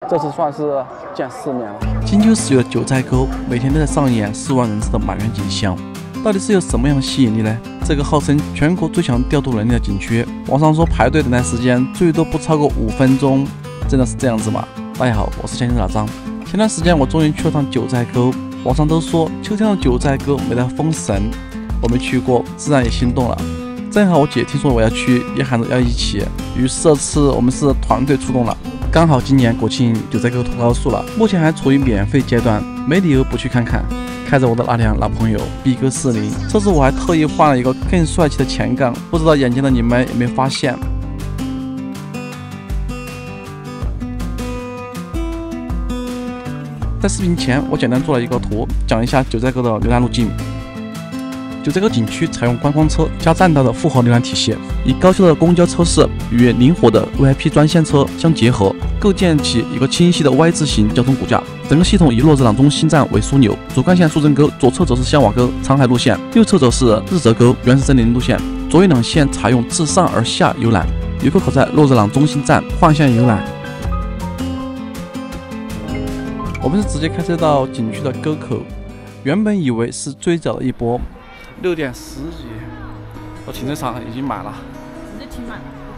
这次算是见世面了。金秋10月的九寨沟每天都在上演4万人次的满员景象，到底是有什么样的吸引力呢？这个号称全国最强调度能力的景区，网上说排队等待时间最多不超过5分钟，真的是这样子吗？大家好，我是江西老张。前段时间我终于去了趟九寨沟，网上都说秋天的九寨沟美到封神，我没去过，自然也心动了。正好我姐听说我要去，也喊着要一起，于是这次我们是团队出动了。刚好今年国庆九寨沟通高速了，目前还处于免费阶段，没理由不去看看。开着我的那辆老朋友 B 哥40，这次我还特意换了一个更帅气的前杠，不知道眼前的你们有没有发现？在视频前，我简单做了一个图，讲一下九寨沟的游览路径。九寨沟景区采用观光车加占道的复合游览体系，以高效的公交车势与灵活的 VIP 专线车相结合，构建起一个清晰的 Y 字形交通骨架。整个系统以洛子朗中心站为枢纽，主干线树正沟，左侧则是香瓦沟长海路线，右侧则是日泽沟原始森林路线。左右两线采用自上而下游览，游客可在洛子朗中心站换线游览。我们是直接开车到景区的沟口，原本以为是最早的一波。6点10几，我停车场已经满了，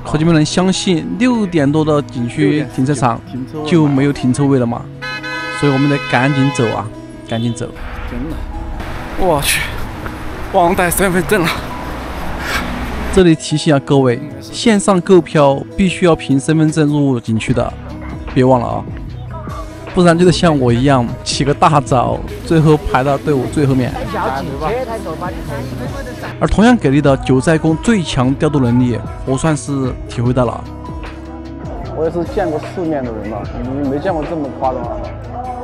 可你们能相信6点多的景区停车场就没有停车位了吗？所以我们得赶紧走啊，赶紧走！真的，我去，忘带身份证了。这里提醒啊各位，线上购票必须要凭身份证入景区的，别忘了啊，不然就得像我一样起个大早，最后排到队伍最后面。而同样给力的九寨沟最强调度能力，我算是体会到了。我也是见过世面的人了，你没见过这么夸张啊，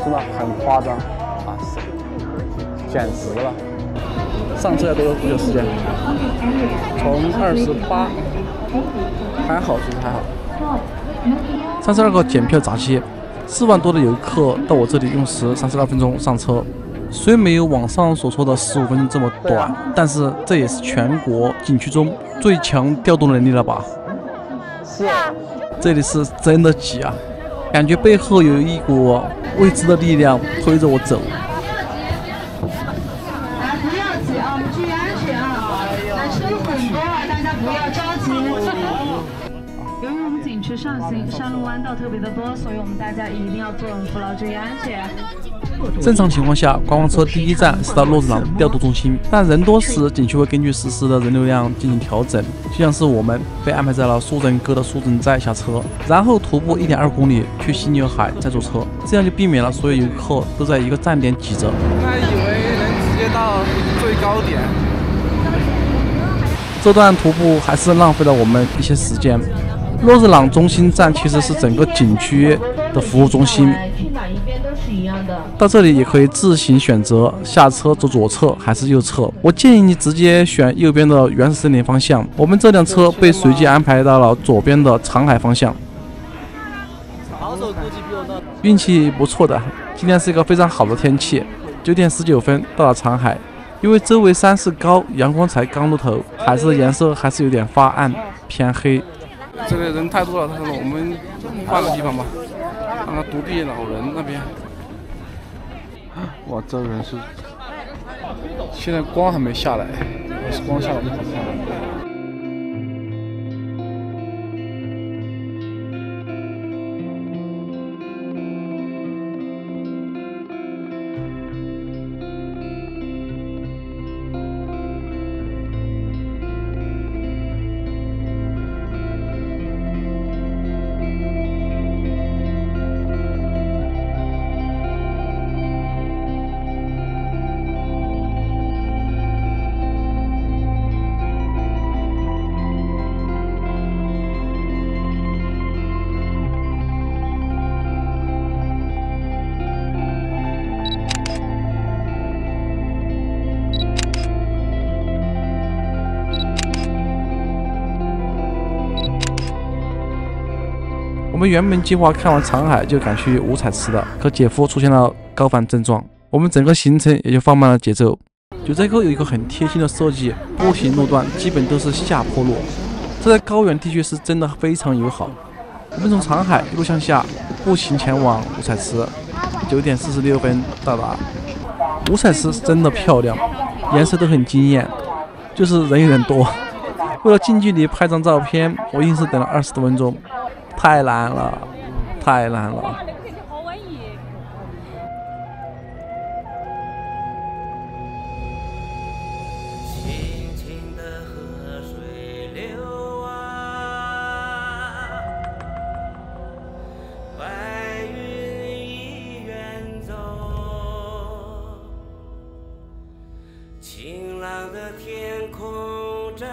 真的很夸张啊，简直了！上车要多久时间？从28，还好，其实还好。32个检票闸机，4万多的游客到我这里用时32分钟上车。虽没有网上所说的15分钟这么短，但是这也是全国景区中最强调度能力了吧？是啊，这里是真的挤啊，感觉背后有一股未知的力量推着我走。不要挤啊，我们注意安全啊！来车很多啊，大家不要着急。由于我们景区上行山路弯道特别的多，所以我们大家一定要做稳扶牢，注意安全。正常情况下，观光车第一站是到洛子朗调度中心，但人多时，景区会根据实时的人流量进行调整。就像是我们被安排在了树正沟的树正寨下车，然后徒步1.2公里去犀牛海再坐车，这样就避免了所有游客都在一个站点挤着。本来以为能直接到最高点，这段徒步还是浪费了我们一些时间。洛子朗中心站其实是整个景区的服务中心，到这里也可以自行选择下车走左侧还是右侧。我建议你直接选右边的原始森林方向，我们这辆车被随机安排到了左边的长海方向。运气不错的，今天是一个非常好的天气。9点19分到了长海，因为周围山势高，阳光才刚露头，海色的颜色还是有点发暗偏黑。这里人太多了，我们换个地方吧，看看独臂老人那边。哇，这人是现在光还没下来，要是光下来就好看了。我们原本计划看完长海就赶去五彩池的，可姐夫出现了高反症状，我们整个行程也就放慢了节奏。九寨沟有一个很贴心的设计，步行路段基本都是下坡路，这在高原地区是真的非常友好。我们从长海一路向下，步行前往五彩池，9点46分到达。五彩池是真的漂亮，颜色都很惊艳，就是人有点多。为了近距离拍张照片，我硬是等了20多分钟，太难了，太难了。晴朗的天空照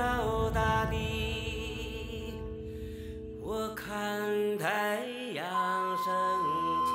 大地，我看太阳升起。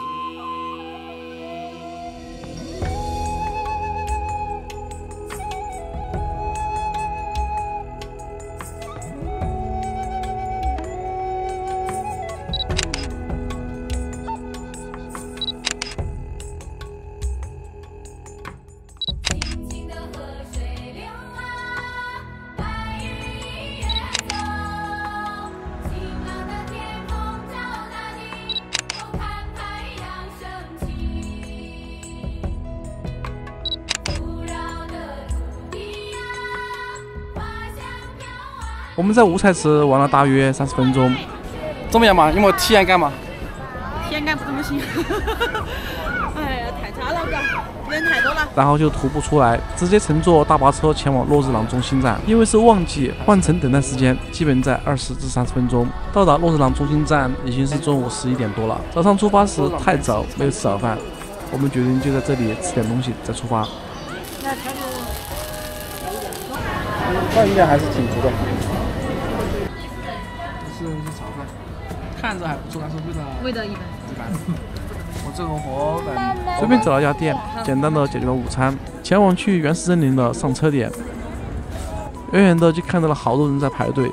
我们在五彩池玩了大约30分钟，怎么样嘛？有没有体验感嘛？体验感不怎么行。哎呀，太差了，哥，人太多了。然后就徒步出来，直接乘坐大巴车前往洛日朗中心站。因为是旺季，换乘等待时间基本在20至30分钟。到达洛日朗中心站已经是中午11点多了。早上出发时太早，没有吃早饭，我们决定就在这里吃点东西再出发。饭应该还是挺足的。是炒饭，看着还不错，但是味道一般。我这个活随便找了一家店，简单的解决了午餐，前往去原始森林的上车点。远远的就看到了好多人在排队，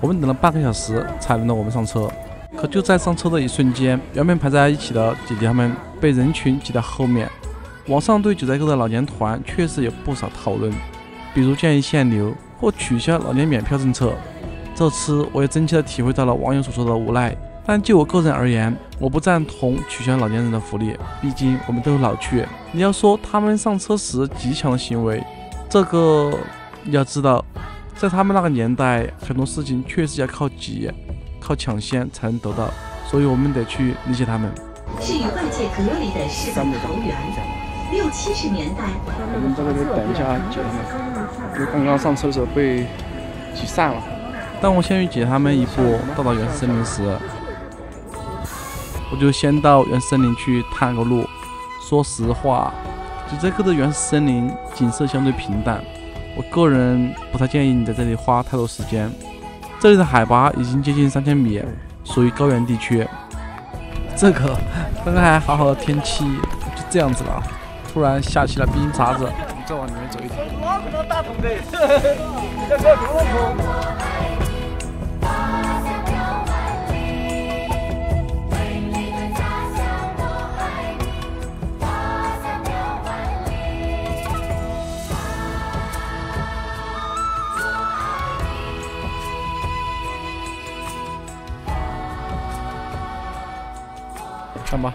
我们等了半个小时才轮到我们上车。可就在上车的一瞬间，原本排在一起的姐姐们被人群挤到后面。网上对九寨沟的老年团确实有不少讨论，比如建议限流或取消老年免票政策。这次我也真切地体会到了网友所说的无奈，但就我个人而言，我不赞同取消老年人的福利，毕竟我们都老去。你要说他们上车时极强的行为，这个你要知道，在他们那个年代，很多事情确实要靠挤、靠抢先才能得到，所以我们得去理解他们。是与外界隔离的世外桃源。60、70年代，我们在这里等一下姐妹，因为刚刚上车的时候被挤散了。当我先于姐他们一步到达原始森林时，我就先到原始森林去探个路。说实话，九寨沟的原始森林景色相对平淡，我个人不太建议你在这里花太多时间。这里的海拔已经接近3000米，属于高原地区。这个刚刚还好好的天气就这样子了，突然下起了冰碴子。你再往里面走一点。看吧，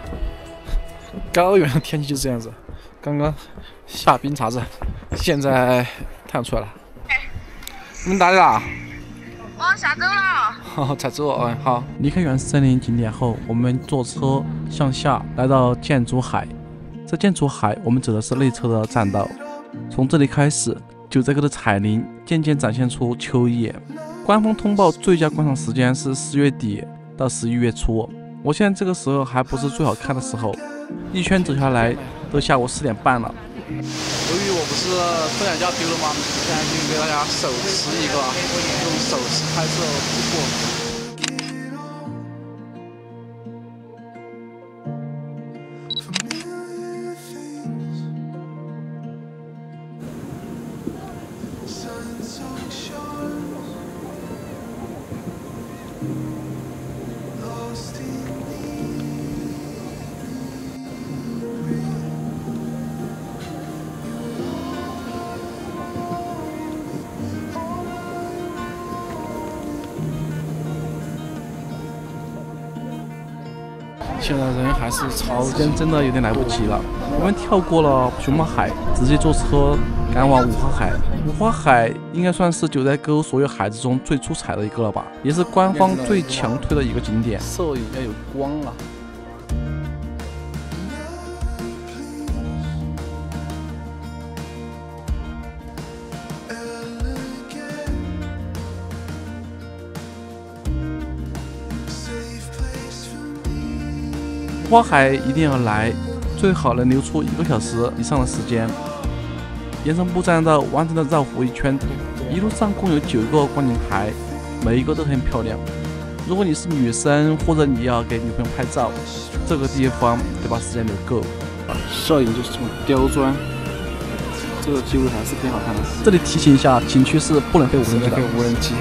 高原的天气就是这样子。刚刚下冰碴子，现在太阳出来了。你们哪里啦？往下走了。才走，好。离开原始森林景点后，我们坐车向下来到建筑海。在建筑海，我们走的是内侧的栈道。从这里开始，九寨沟的彩林渐渐展现出秋意。官方通报最佳观赏时间是10月底到11月初。我现在这个时候还不是最好看的时候，一圈走下来都下午4点半了。由于我不是分享架丢了吗？现在就给大家手持一个，用手持拍摄瀑布。现在人还是超时间真的有点来不及了。我们跳过了熊猫海，直接坐车赶往五花海。五花海应该算是九寨沟所有海之中最出彩的一个了吧，也是官方最强推的一个景点。摄影要有光啊。五花海一定要来，最好能留出1个小时以上的时间。沿城步栈道完整的绕湖一圈，一路上共有9个观景台，每一个都很漂亮。如果你是女生或者你要给女朋友拍照，这个地方得把时间留够。摄影就是这种刁钻，这个机会还是挺好看的。这里提醒一下，景区是不能飞无人机的。无人机。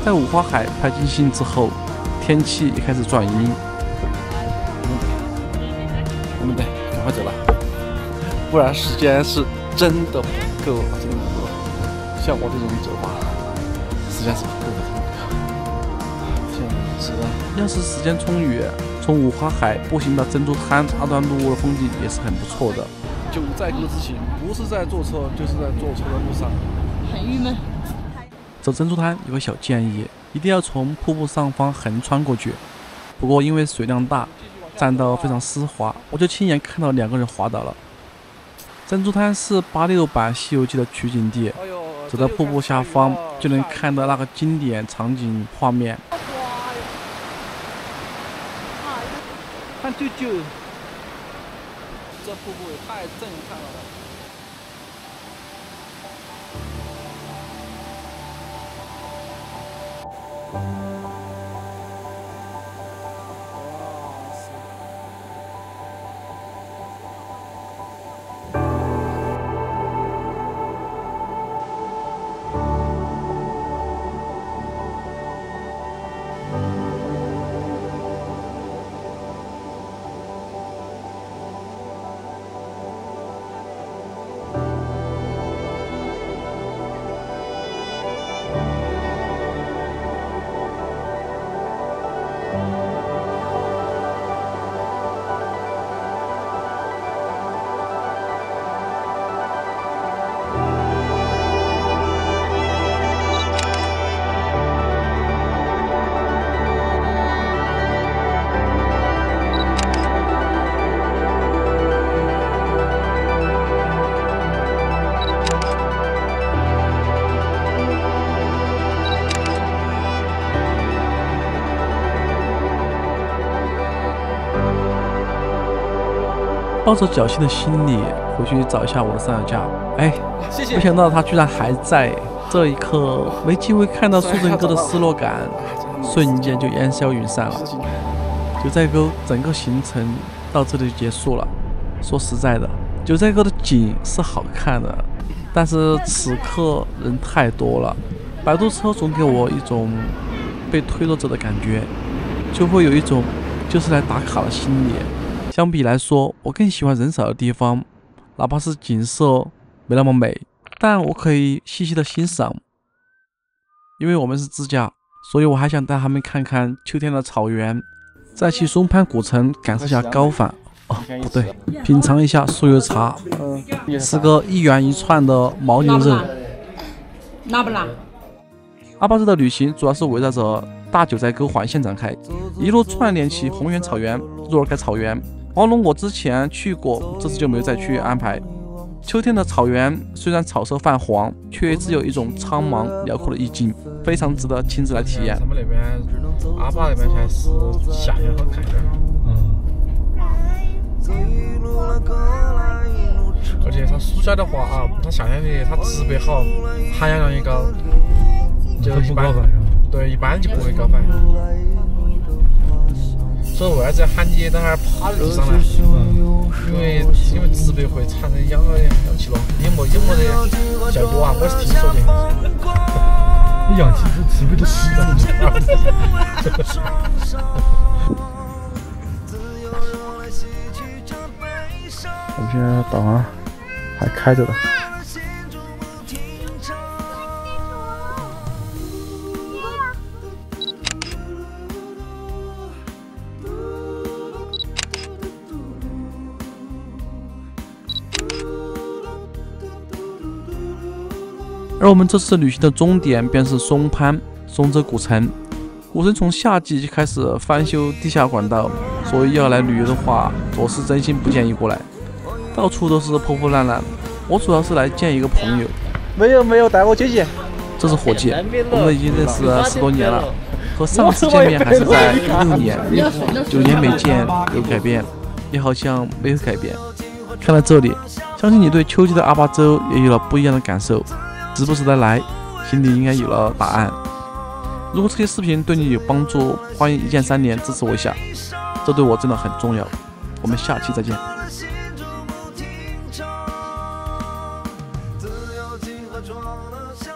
在五花海拍尽兴之后，天气也开始转阴。我们得赶快走了，不然时间是真的不够了，真的不够。像我这种走法，时间是不够的。是的，要是时间充裕，从五花海步行到珍珠滩2段路的风景也是很不错的。九寨沟之行不是在坐车，就是在坐车的路上，很郁闷。走珍珠滩有个小建议，一定要从瀑布上方横穿过去。不过因为水量大，栈道非常湿滑，我就亲眼看到2个人滑倒了。珍珠滩是86版《西游记》的取景地，走到瀑布下方就能看到那个经典场景画面。看舅舅，这瀑布也太震撼了。抱着侥幸的心理回去找一下我的三脚架，哎，谢谢。没想到它居然还在。这一刻没机会看到苏振哥的失落感，瞬间就烟消云散了。九寨沟整个行程到这里就结束了。说实在的，九寨沟的景是好看的，但是此刻人太多了，摆渡车总给我一种被推落着的感觉，就会有一种就是来打卡的心理。相比来说，我更喜欢人少的地方，哪怕是景色没那么美，但我可以细细的欣赏。因为我们是自驾，所以我还想带他们看看秋天的草原，再去松潘古城感受下高反。哦，不对，品尝一下酥油茶，是个1元1串的牦牛肉。辣不辣？阿巴这的旅行主要是围绕着大九寨沟环线展开，一路串联起红原草原、若尔盖草原。黄龙我之前去过，这次就没有再去安排。秋天的草原虽然草色泛黄，却自有一种苍茫辽阔的意境，非常值得亲自来体验。咱们那边阿坝那边才是夏天好看一点。而且它暑假的话啊，它夏天的它植被好，含氧量也高，就一般对一般就不会高反。所以为啥子要喊你在那儿趴在地上呢？因为植被会产生氧气咯，有没得效果啊？我是听说的。你氧气是植被都吸在你这儿。我们现在导航还开着的。而我们这次旅行的终点便是松潘松泽古城。古城从夏季就开始翻修地下管道，所以要来旅游的话，我是真心不建议过来。到处都是破破烂烂。我主要是来见一个朋友。没有带我姐姐。这是伙计，我们已经认识10多年了，和上次见面还是在16年，9年没见有改变，也好像没有改变。看到这里，相信你对秋季的阿坝州也有了不一样的感受。值不值得来，心里应该有了答案。如果这些视频对你有帮助，欢迎1键3连支持我一下，这对我真的很重要。我们下期再见。自由计划撞了下